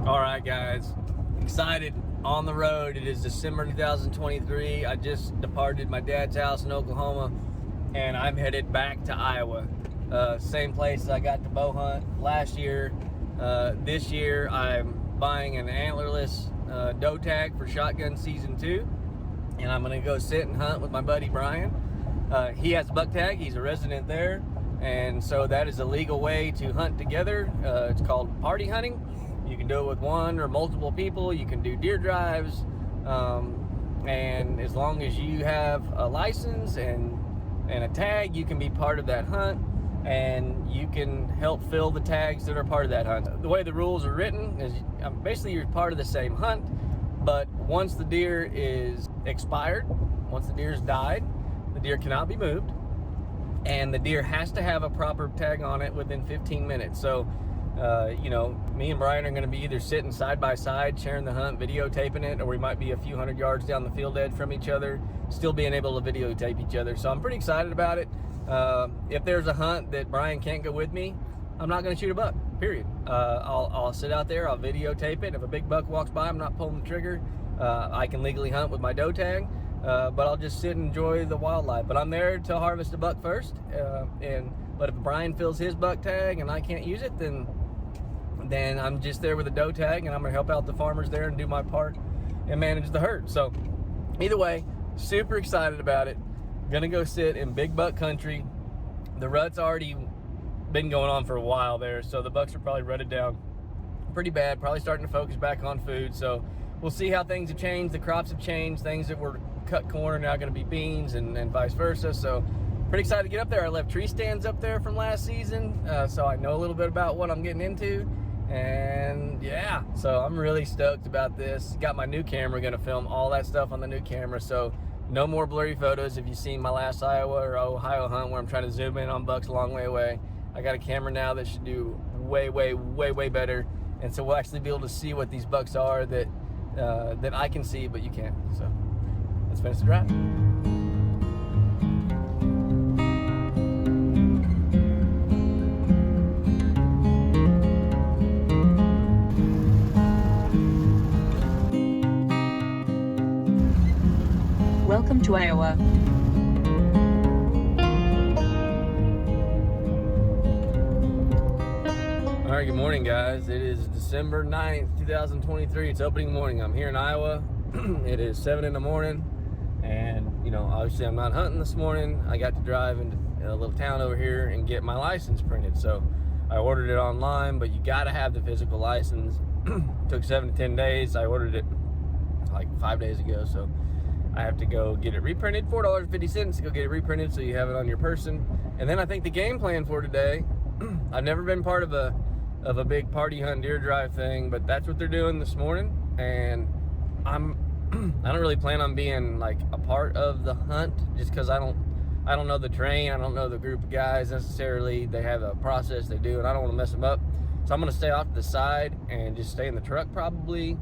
All right, guys, excited on the road. It is December 2023. I just departed my dad's house in Oklahoma, and I'm headed back to Iowa. Same place I got to bow hunt last year. This year, I'm buying an antlerless doe tag for shotgun season 2, and I'm gonna go sit and hunt with my buddy Brian. He has a buck tag. He's a resident there, and so that is a legal way to hunt together. It's called party hunting. You can do it with one or multiple people. You can do deer drives, and as long as you have a license and a tag, you can be part of that hunt, and you can help fill the tags that are part of that hunt. The way the rules are written is basically you're part of the same hunt, but once the deer is expired, once the deer's died, the deer cannot be moved, and the deer has to have a proper tag on it within 15 minutes. So me and Brian are going to be either sitting side by side, sharing the hunt, videotaping it, or we might be a few hundred yards down the field edge from each other, still being able to videotape each other. So I'm pretty excited about it. If there's a hunt that Brian can't go with me, I'm not going to shoot a buck, period. I'll sit out there, I'll videotape it. If a big buck walks by, I'm not pulling the trigger. I can legally hunt with my doe tag, but I'll just sit and enjoy the wildlife. But I'm there to harvest a buck first, but if Brian fills his buck tag and I can't use it, then I'm just there with a doe tag, and I'm gonna help out the farmers there and do my part and manage the herd. So either way, super excited about it. Gonna go sit in big buck country. The rut's already been going on for a while there, so the bucks are probably rutted down pretty bad, probably starting to focus back on food. So we'll see how things have changed. The crops have changed. Things that were cut corn are now gonna be beans, and vice versa. So pretty excited to get up there. I left tree stands up there from last season, so I know a little bit about what I'm getting into. And yeah, so I'm really stoked about this. Got my new camera, gonna film all that stuff on the new camera, so no more blurry photos. If you've seen my last Iowa or Ohio hunt where I'm trying to zoom in on bucks a long way away, I got a camera now that should do way better, and so we'll actually be able to see what these bucks are that I can see but you can't. So let's finish the drive. Welcome to Iowa. All right, good morning, guys. It is December 9th, 2023. It's opening morning. I'm here in Iowa. It is 7 in the morning, and obviously I'm not hunting this morning. I got to drive into a little town over here and get my license printed. So I ordered it online, but you got to have the physical license. Took 7 to 10 days. I ordered it like 5 days ago, so I have to go get it reprinted, $4.50 to go get it reprinted so you have it on your person. And then I think the game plan for today, I've never been part of a big party hunt deer drive thing, but that's what they're doing this morning. And I don't really plan on being like a part of the hunt, just because I don't know the terrain, I don't know the group of guys necessarily. They have a process they do, and I don't want to mess them up. So I'm gonna stay off to the side and just stay in the truck probably.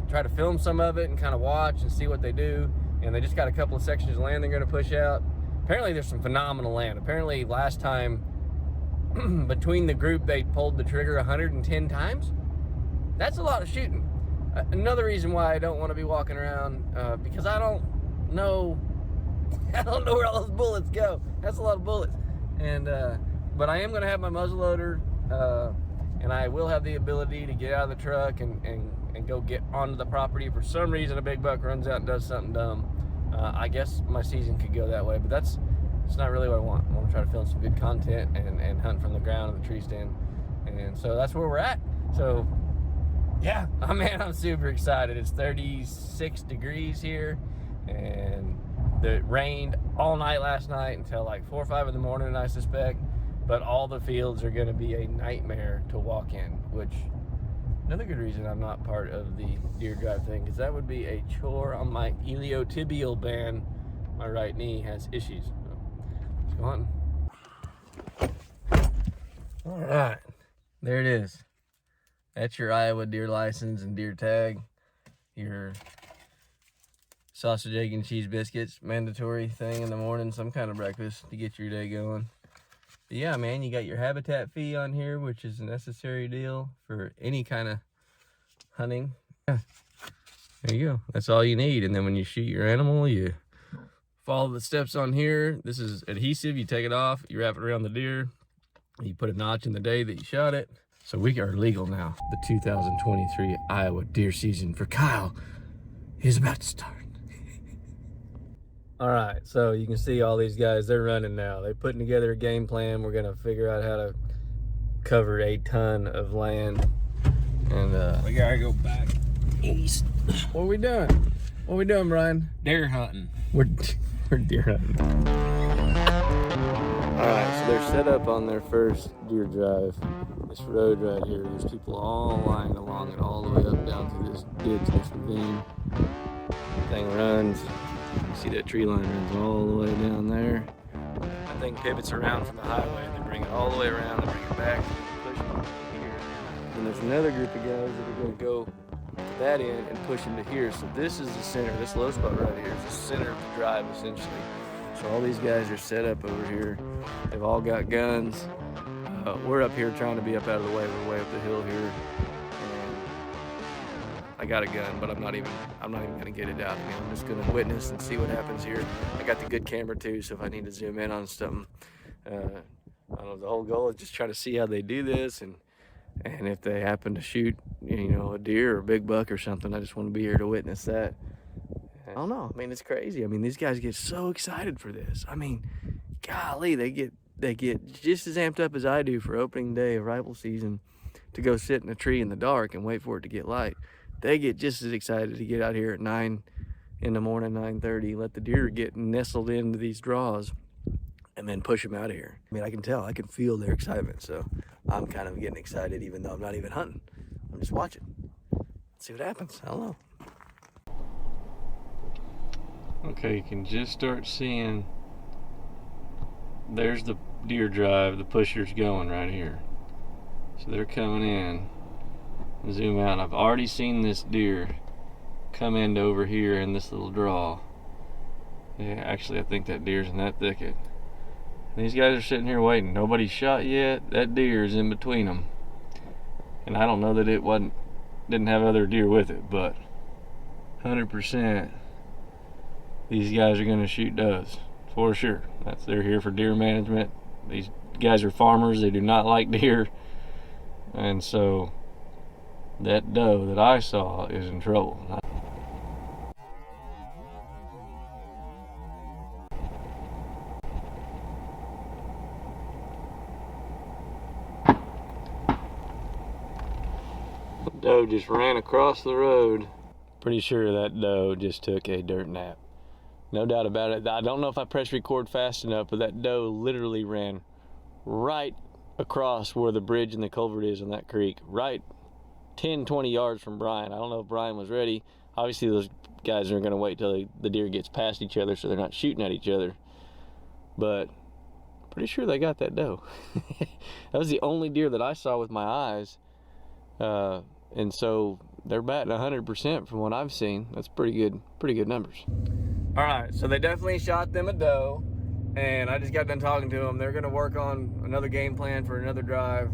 Try to film some of it and kind of watch and see what they do. And they just got a couple of sections of land they're going to push out. Apparently there's some phenomenal land. Apparently last time between the group they pulled the trigger 110 times. That's a lot of shooting. Another reason why I don't want to be walking around, because I don't know where all those bullets go. That's a lot of bullets. And but I am going to have my muzzleloader, and I will have the ability to get out of the truck and go get onto the property. If for some reason a big buck runs out and does something dumb, I guess my season could go that way, but that's not really what I want. I want to try to film some good content and hunt from the ground in the tree stand. And so that's where we're at. So yeah, I'm super excited. It's 36 degrees here, and it rained all night last night until like 4 or 5 in the morning, I suspect. But all the fields are going to be a nightmare to walk in, which another good reason I'm not part of the deer drive thing, because that would be a chore on my iliotibial band. My right knee has issues. So let's go hunting. All right, there it is. That's your Iowa deer license and deer tag. Your sausage, egg, and cheese biscuits, mandatory thing in the morning, some kind of breakfast to get your day going. But yeah, man, you got your habitat fee on here, which is a necessary deal for any kind of hunting. Yeah. There you go. That's all you need. And then when you shoot your animal, you follow the steps on here. This is adhesive. You take it off, you wrap it around the deer, you put a notch in the day that you shot it. So we are legal now. The 2023 Iowa deer season for Kyle is about to start. All right, so you can see all these guys, they're running now. They're putting together a game plan. We're gonna figure out how to cover a ton of land. And We gotta go back east. what are we doing? What are we doing, Brian? Deer hunting. We're deer hunting. All right, so they're set up on their first deer drive. This road right here, there's people all lined along it all the way up down through this ditch, this ravine. Thing runs. You see that tree line runs all the way down there. That thing pivots around from the highway and they bring it all the way around and bring it back and push it here. And there's another group of guys that are going to go to that end and push them to here. So this is the center. This low spot right here is the center of the drive essentially. So all these guys are set up over here. They've all got guns. We're up here trying to be up out of the way. We're way up the hill here. And I got a gun, but I'm not even gonna get it out. I mean, I'm just gonna witness and see what happens here. I got the good camera too, so if I need to zoom in on something, I don't know, the whole goal is just try to see how they do this, and if they happen to shoot, you know, a deer or a big buck or something, I just want to be here to witness that. I don't know. I mean, it's crazy. I mean, these guys get so excited for this. I mean, golly, they get just as amped up as I do for opening day of rifle season to go sit in a tree in the dark and wait for it to get light. They get just as excited to get out here at 9 in the morning, 9:30, let the deer get nestled into these draws and then push them out of here. I mean, I can tell, I can feel their excitement. So I'm kind of getting excited even though I'm not even hunting. I'm just watching. Let's see what happens. I don't know. Okay, you can just start seeing, there's the deer drive, the pusher's going right here. So they're coming in. Zoom out. I've already seen this deer come into over here in this little draw. Yeah, actually I think that deer's in that thicket. These guys are sitting here waiting. Nobody's shot yet. That deer is in between them. And I don't know that it didn't have other deer with it, but 100% these guys are gonna shoot does for sure. They're here for deer management. These guys are farmers. They do not like deer, and so that doe that I saw is in trouble. The doe just ran across the road. Pretty sure that doe just took a dirt nap. No doubt about it. I don't know if I pressed record fast enough, but that doe literally ran right across where the bridge and the culvert is on that creek, right 10, 20 yards from Brian. I don't know if Brian was ready. Obviously those guys are going to wait till the deer gets past each other so they're not shooting at each other. But pretty sure they got that doe. That was the only deer that I saw with my eyes. And so they're batting 100% from what I've seen. That's pretty good numbers. All right, so they definitely shot them a doe, and I just got done talking to them. They're gonna work on another game plan for another drive.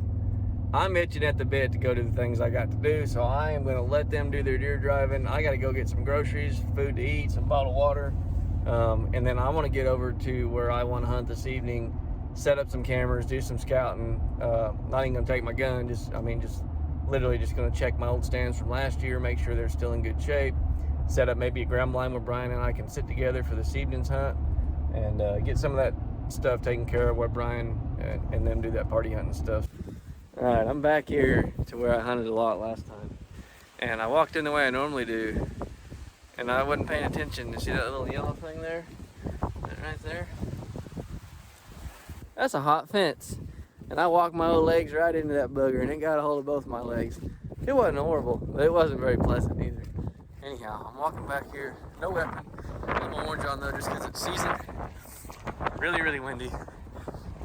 I'm itching at the bit to go do the things I got to do, so I am gonna let them do their deer driving. I gotta go get some groceries, food to eat, some bottled water, and then I wanna get over to where I wanna hunt this evening, set up some cameras, do some scouting. Not even gonna take my gun, just literally just gonna check my old stands from last year, make sure they're still in good shape. Set up maybe a ground blind where Brian and I can sit together for this evening's hunt and get some of that stuff taken care of where Brian and them do that party hunting stuff. All right, I'm back here to where I hunted a lot last time. And I walked in the way I normally do, and I wasn't paying attention. You see that little yellow thing there? That right there? That's a hot fence. And I walked my old legs right into that booger, and it got a hold of both my legs. It wasn't horrible, but it wasn't very pleasant either. Anyhow, I'm walking back here, no weapon. I'm orange on though just because it's season. Really, really windy.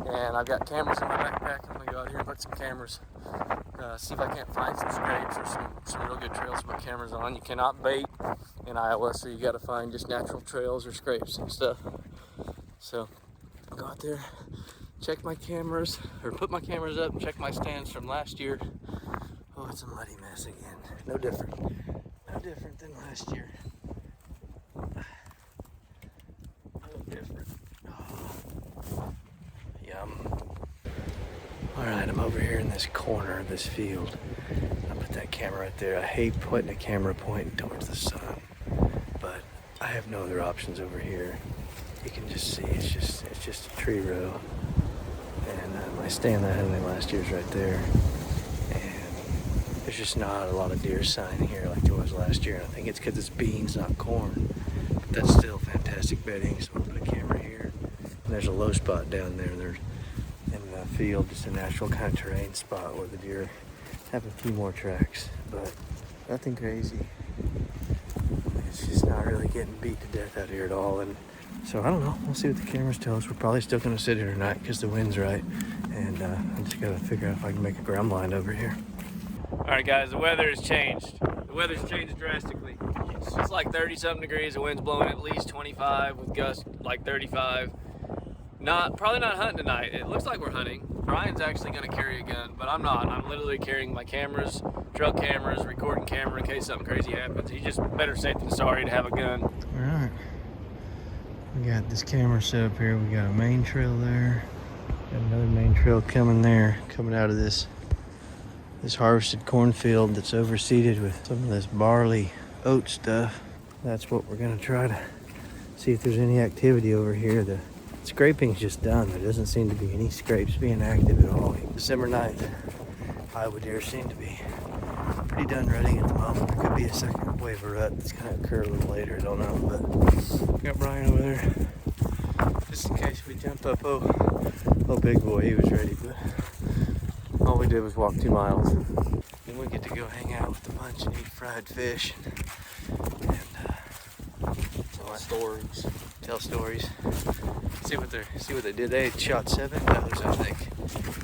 And I've got cameras in my backpack. I'm gonna go out here and put some cameras. See if I can't find some scrapes or some real good trails to put cameras on. You cannot bait in Iowa, so you gotta find just natural trails or scrapes and stuff. So I'll go out there, check my cameras, or put my cameras up, check my stands from last year. Oh, it's a muddy mess again. No different. No different than last year. No different. Oh. Yum. Alright, I'm over here in this corner of this field. I put that camera right there. I hate putting a camera pointing towards the sun, but I have no other options over here. You can just see it's just a tree row. And my stand that I had in last year's right there. And there's just not a lot of deer sign here like there was last year. And I think it's because it's beans, not corn. But that's still fantastic bedding, so I'm gonna put a camera here. And there's a low spot down there. There's in the field, just a natural kind of terrain spot where the deer have a few more tracks, but nothing crazy. It's just not really getting beat to death out here at all. And so I don't know, we'll see what the cameras tell us. We're probably still gonna sit here tonight because the wind's right. And I just gotta figure out if I can make a ground blind over here. All right guys, the weather has changed. The weather's changed drastically. It's like 30 something degrees, the wind's blowing at least 25 with gusts like 35. Probably not hunting tonight. It looks like we're hunting. Brian's actually gonna carry a gun, but I'm not. I'm literally carrying my cameras, truck cameras, recording camera in case something crazy happens. He's just better safe than sorry to have a gun. All right, we got this camera set up here. We got a main trail there. Got another main trail coming there, coming out of this harvested cornfield that's overseeded with some of this barley oat stuff. That's what we're gonna try to see if there's any activity over here. The scraping's just done. There doesn't seem to be any scrapes being active at all. December 9th, Iowa deer seem to be pretty done rutting at the moment. There could be a second wave of rut that's gonna occur a little later, I don't know, but got Brian over there just in case we jump up. Oh big boy, he was ready, but all we did was walk 2 miles. Then we get to go hang out with a bunch and eat fried fish and tell stories. See what they did. They shot 7 does, I think,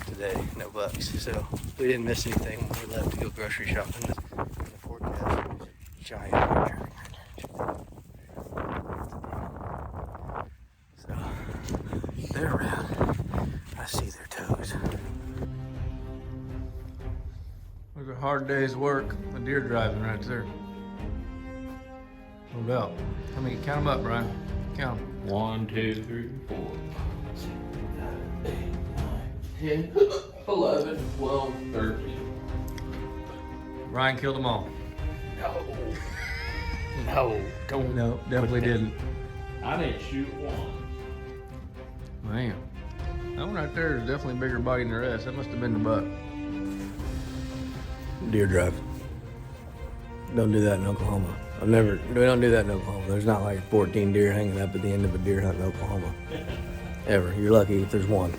today. No bucks. So we didn't miss anything when we left to go grocery shopping. And the forecast was giant rain. So they're around. I see their toes. Look at a hard day's work. A deer driving right there. No doubt. How many? Count them up, Brian. Count them. 1, 2, 3, 4, 5, 6, 7, 8, 9, 10, 11, 12, 13. Brian killed them all. No, definitely didn't. I didn't shoot one. Man, that one right there is definitely a bigger body than the rest. That must have been the buck. Deer drive. Don't do that in Oklahoma. We don't do that in Oklahoma. There's not like 14 deer hanging up at the end of a deer hunt in Oklahoma. Ever. You're lucky if there's one.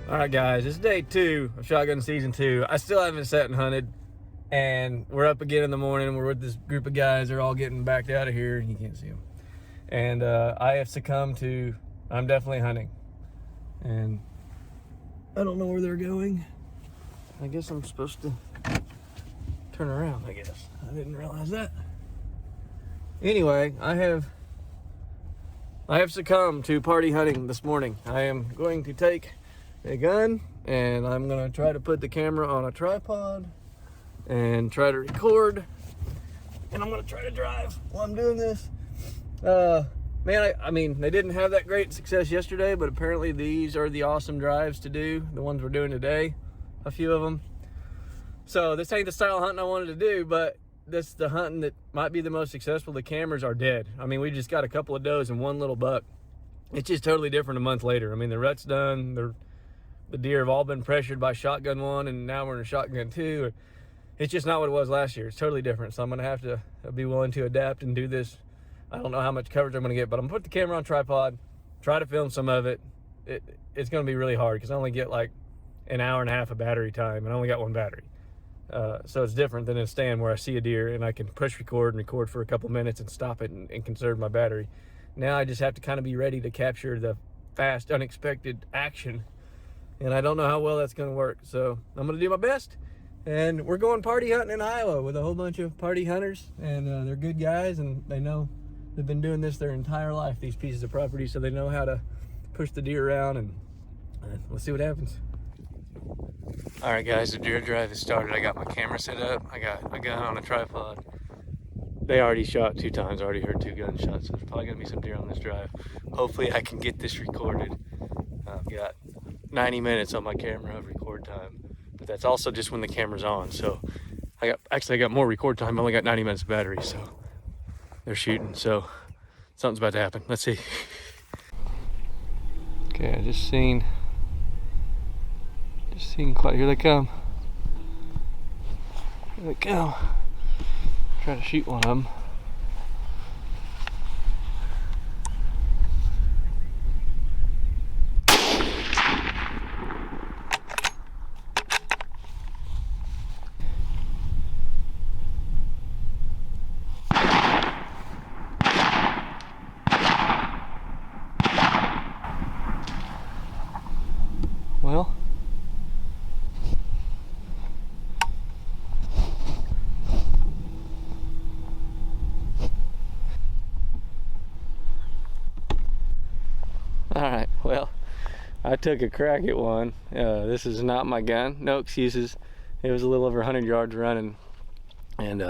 All right, guys, it's day 2 of shotgun season 2. I still haven't sat and hunted, and we're up again in the morning. We're with this group of guys. They're all getting backed out of here. You can't see them. And I have succumbed to, I'm definitely hunting. And I don't know where they're going. I guess I'm supposed to turn around, I guess. I didn't realize that. Anyway, I have succumbed to party hunting this morning. I am going to take a gun and I'm going to try to put the camera on a tripod and try to record. And I'm going to try to drive while I'm doing this. Man, I mean, they didn't have that great success yesterday, but apparently these are the awesome drives to do. The ones we're doing today, a few of them. So this ain't the style of hunting I wanted to do, but this is the hunting that might be the most successful. The cameras are dead. I mean, we just got a couple of does and one little buck. It's just totally different a month later. I mean, the rut's done. The deer have all been pressured by shotgun 1, and now we're in a shotgun 2. It's just not what it was last year. It's totally different. So I'm gonna have to be willing to adapt and do this. I don't know how much coverage I'm gonna get, but I'm gonna put the camera on tripod, try to film some of it. It's gonna be really hard because I only get like an hour and a half of battery time, and I only got 1 battery. So it's different than in a stand where I see a deer and I can push record and record for a couple minutes and stop it and conserve my battery. Now I just have to kind of be ready to capture the fast, unexpected action. And I don't know how well that's going to work. So I'm going to do my best. And we're going party hunting in Iowa with a whole bunch of party hunters. And they're good guys, and they know they've been doing this their entire life, these pieces of property. So they know how to push the deer around, and let's see what happens. All right, guys, the deer drive has started. I got my camera set up. I got a gun on a tripod. They already shot 2 times. I already heard 2 gunshots, so there's probably gonna be some deer on this drive. Hopefully I can get this recorded. I've got 90 minutes on my camera of record time, but that's also just when the camera's on. So I got more record time. I only got 90 minutes of battery, so they're shooting. So something's about to happen. Let's see. Okay, I just seen quite. Here they come. Here they come. Try to shoot one of them. Well, all right, well, I took a crack at one. This is not my gun, no excuses. It was a little over 100 yards running, and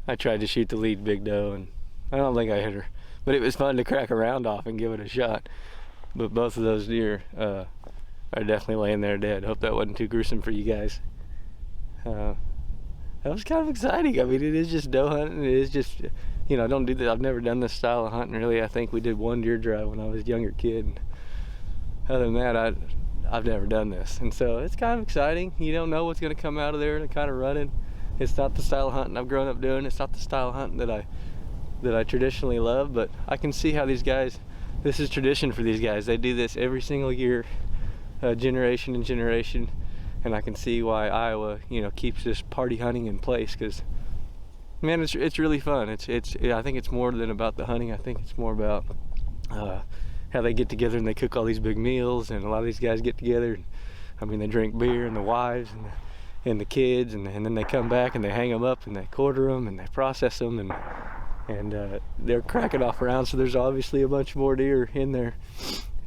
I tried to shoot the lead big doe, and I don't think I hit her, but it was fun to crack a round off and give it a shot. But both of those deer are definitely laying there dead. Hope that wasn't too gruesome for you guys. That was kind of exciting. I mean, it is just doe hunting. It is just, you know, I don't do that. I've never done this style of hunting really. I think we did one deer drive when I was a younger kid. And other than that, I've never done this. And so it's kind of exciting. You don't know what's going to come out of there and kind of running. It's not the style of hunting I've grown up doing. It's not the style of hunting that I traditionally love, but I can see how these guys, this is tradition for these guys. They do this every single year. Generation and generation, and I can see why Iowa, you know, keeps this party hunting in place, because man, it's really fun. I think it's more than about the hunting. I think it's more about how they get together and they cook all these big meals, and a lot of these guys get together and, I mean, they drink beer, and the wives and the kids, and then they come back and they hang them up and they quarter them and they process them, and they're cracking off rounds, so there's obviously a bunch more deer in there.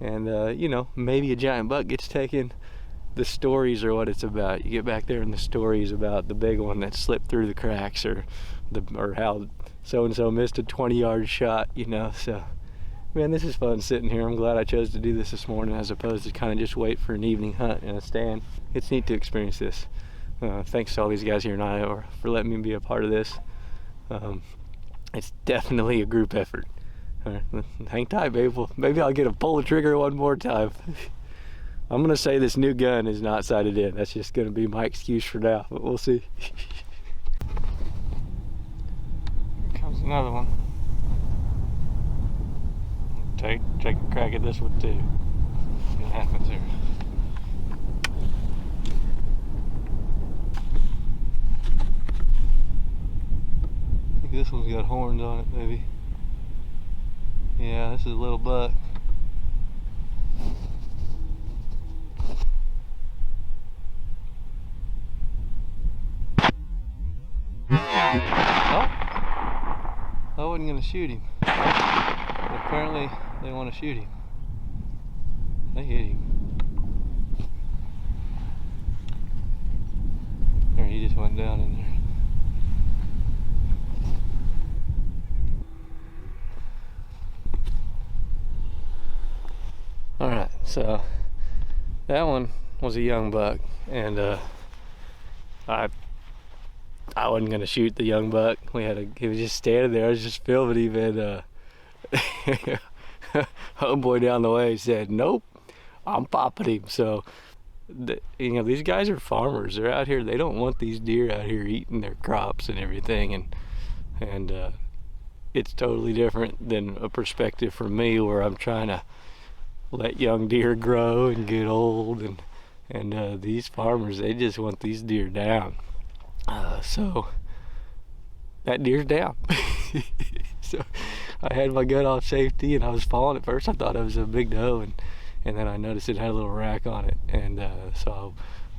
And you know, maybe a giant buck gets taken. The stories are what it's about. You get back there and the stories about the big one that slipped through the cracks, or how so-and-so missed a 20-yard shot, you know. So man, this is fun sitting here. I'm glad I chose to do this morning as opposed to kind of just wait for an evening hunt in a stand. It's neat to experience this. Thanks to all these guys here in Iowa for letting me be a part of this. It's definitely a group effort. All right, hang tight, babe. Maybe I'll get to pull the trigger one more time. I'm gonna say this new gun is not sighted in. That's just gonna be my excuse for now, but we'll see. Here comes another one. Take a crack at this one too. See what happens here. I think this one's got horns on it, maybe. Yeah, this is a little buck. Oh, I wasn't gonna shoot him. But apparently they want to shoot him. They hit him. There, he just went down in there. Alright, so that one was a young buck, and I wasn't gonna shoot the young buck. He was just standing there. I was just filming him, and homeboy down the way said, "Nope, I'm popping him." So, you know, these guys are farmers. They're out here. They don't want these deer out here eating their crops and everything, and it's totally different than a perspective from me where I'm trying to let young deer grow and get old, and these farmers, they just want these deer down. So that deer's down. So I had my gun off safety, and I was falling at first. I thought it was a big doe, and then I noticed it had a little rack on it, and so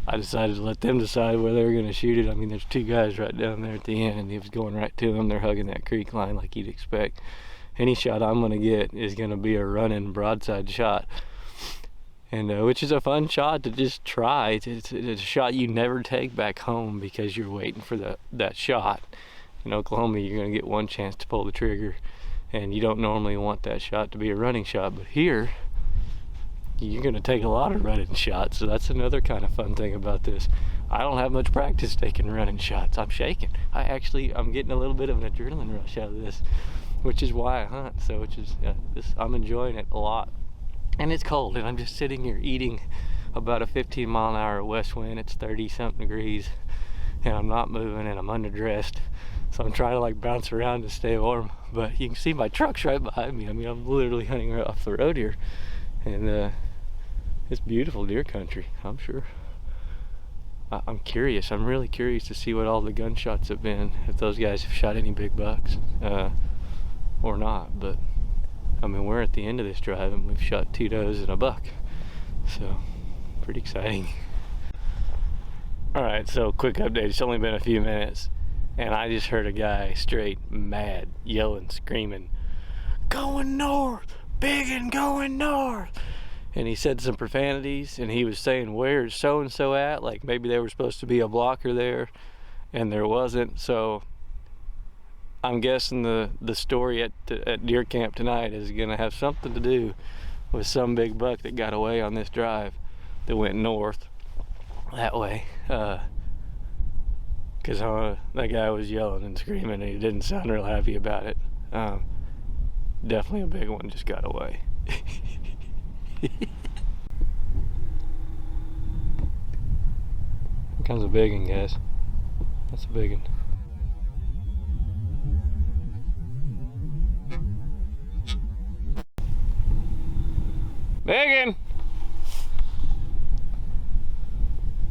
I decided to let them decide where they were going to shoot it. I mean, there's 2 guys right down there at the end, and he was going right to them. They're hugging that creek line like you'd expect. Any shot I'm going to get is going to be a running broadside shot. and which is a fun shot to just try. It's a shot you never take back home because you're waiting for that shot. In Oklahoma, you're going to get one chance to pull the trigger, and you don't normally want that shot to be a running shot, but here you're going to take a lot of running shots. So that's another kind of fun thing about this. I don't have much practice taking running shots. I'm shaking. I'm getting a little bit of an adrenaline rush out of this, which is why I hunt. So I'm enjoying it a lot. And it's cold, and I'm just sitting here eating about a 15-mile-an-hour west wind. It's 30-something degrees, and I'm not moving, and I'm underdressed. So I'm trying to like bounce around to stay warm. But you can see my truck's right behind me. I mean, I'm literally hunting right off the road here. And it's beautiful deer country, I'm sure. I'm curious. I'm really curious to see what all the gunshots have been, if those guys have shot any big bucks or not. But I mean, we're at the end of this drive and we've shot 2 does and a buck, so pretty exciting. All right, so quick update. It's only been a few minutes, and I just heard a guy straight mad, yelling, screaming, "Going north, Biggin, going north!" And he said some profanities, and he was saying, "Where's so-and-so at?" Like maybe there was supposed to be a blocker there, and there wasn't. So I'm guessing the story at deer camp tonight is gonna have something to do with some big buck that got away on this drive that went north that way. Because that guy was yelling and screaming, and he didn't sound real happy about it. Definitely a big one just got away. Here comes a big one, guys. That's a big one. Big one!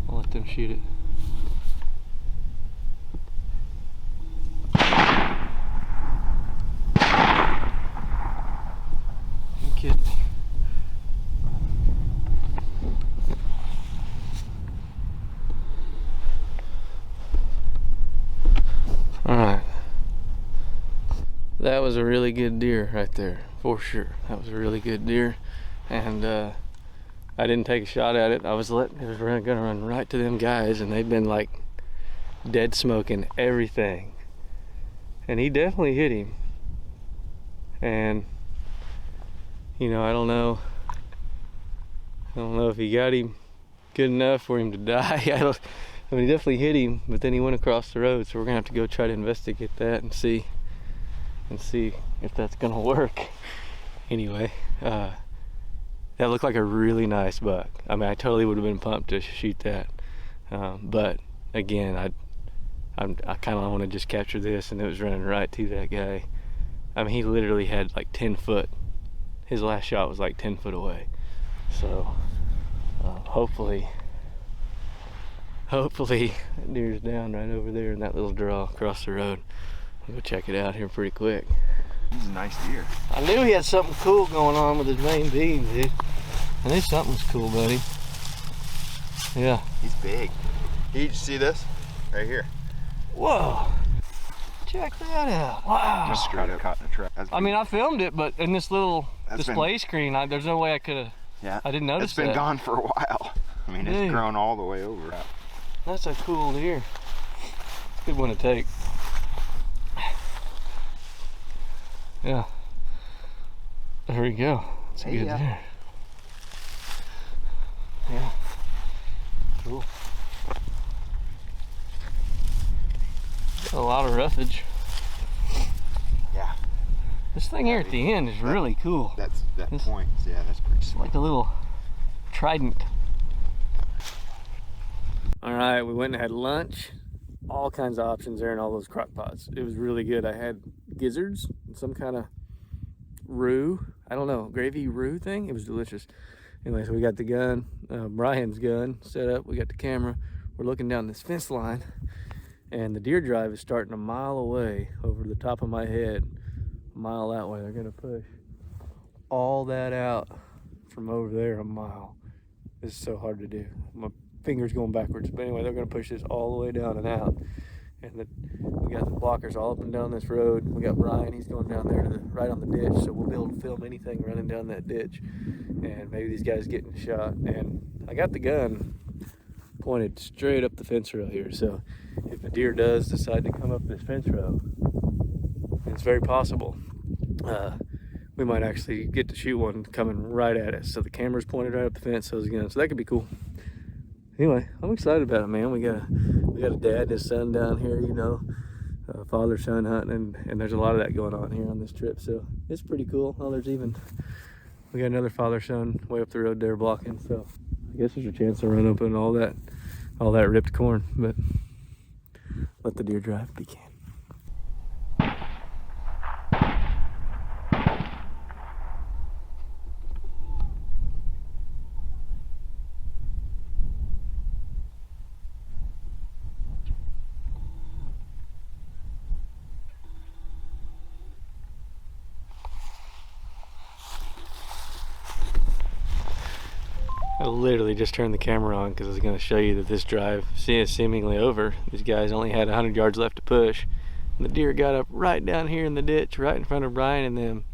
I'll let them shoot it. You kidding me? Alright. That was a really good deer right there, for sure. That was a really good deer. And I didn't take a shot at it. I was gonna run right to them guys, and they've been like dead smoking everything. And he definitely hit him. And I don't know if he got him good enough for him to die. I mean, he definitely hit him, but then he went across the road, so we're gonna have to go try to investigate that and see if that's gonna work. Anyway, that looked like a really nice buck. I mean, I totally would have been pumped to shoot that, but again, I kind of want to just capture this, and it was running right to that guy. I mean, he literally had like 10 foot. His last shot was like 10 foot away. So hopefully that deer's down right over there in that little draw across the road. I'll go check it out here pretty quick. He's a nice deer. I knew he had something cool going on with his main beam, dude. I knew something was cool, buddy. Yeah. He's big. Did you see this? Right here. Whoa. Check that out. Wow. Just straight up caught in a trap. I mean, I filmed it, but in this little display screen, there's no way I could have. Yeah. I didn't notice It's been that. gone for a while. I mean, Dude. it's grown all the way over. That's a cool deer. Good one to take. Yeah. There we go. It's a good deer. Yeah. Cool. Got a lot of roughage. Yeah. This thing here at the end is really cool. That This- point. Yeah, that's pretty sweet. Like a little trident. All right, we went and had lunch. All kinds of options there in all those crock pots. It was really good. I had gizzards and some kind of roux. I don't know, gravy roux thing. It was delicious. Anyway, so we got the gun, Brian's gun set up. We got the camera. We're looking down this fence line, and the deer drive is starting a mile away over the top of my head. A mile that way. They're gonna push all that out from over there a mile. This is so hard to do. My fingers going backwards. But anyway, they're gonna push this all the way down and out. And we got the blockers all up and down this road. We got Brian, he's going down there to right on the ditch, so we'll be able to film anything running down that ditch. And maybe these guys getting shot. And I got the gun pointed straight up the fence row here, so if a deer does decide to come up this fence row, it's very possible we might actually get to shoot one coming right at us. So the camera's pointed right up the fence, so that could be cool. Anyway, I'm excited about it, man. We got a dad and his son down here, you know, father-son hunting, and there's a lot of that going on here on this trip, so it's pretty cool. Oh, we got another father-son way up the road there blocking, so I guess there's a chance to run open all that ripped corn, but let the deer drive begin. I literally just turned the camera on because I was going to show you that this drive is seemingly over. These guys only had 100 yards left to push. And the deer got up right down here in the ditch, right in front of Brian and them.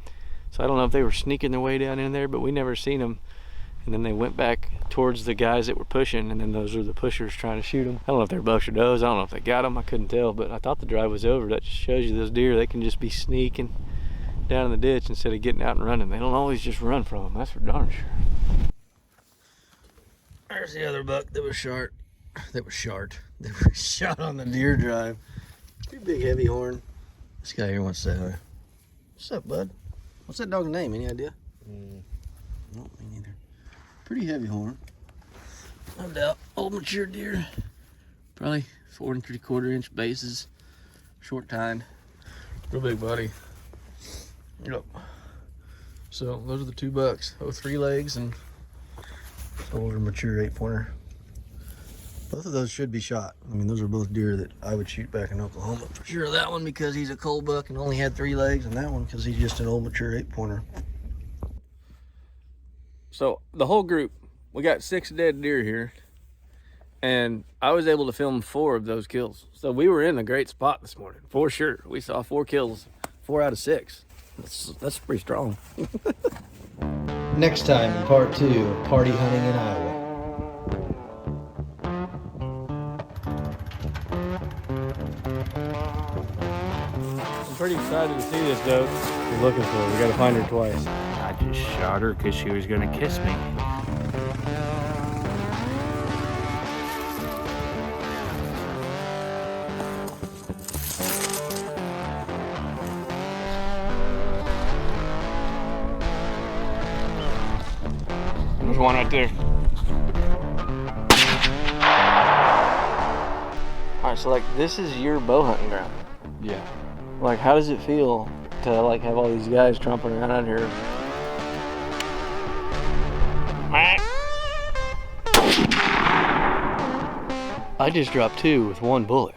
So I don't know if they were sneaking their way down in there, but we never seen them. And then they went back towards the guys that were pushing, and then those were the pushers trying to shoot them. I don't know if they're bucks or does. I don't know if they got them. I couldn't tell, but I thought the drive was over. That just shows you those deer, they can just be sneaking down in the ditch instead of getting out and running. They don't always just run from them. That's for darn sure. There's the other buck that was shot. They were shot on the deer drive. Pretty big heavy horn. This guy here wants to say hi. What's up, bud? What's that dog's name? Any idea? No, me neither. Pretty heavy horn. No doubt. Old mature deer. Probably 4 3/4 inch bases. Short tine. Real big body. Yep. So those are the 2 bucks. 3 legs and older mature 8-pointer. Both of those should be shot. I mean, those are both deer that I would shoot back in Oklahoma for sure. That one because he's a cold buck and only had 3 legs, and that one because he's just an old mature 8-pointer. So the whole group, we got 6 dead deer here, and I was able to film 4 of those kills. So we were in a great spot this morning, for sure. We saw 4 kills, 4 out of 6. That's pretty strong. Next time in part 2 of Party Hunting in Iowa. I'm pretty excited to see this doe we're looking for. We gotta find her twice. I just shot her because she was gonna kiss me. There's one right there. Alright, so like this is your bow hunting ground. Yeah. Like how does it feel to like have all these guys tromping around out here? I just dropped 2 with 1 bullet.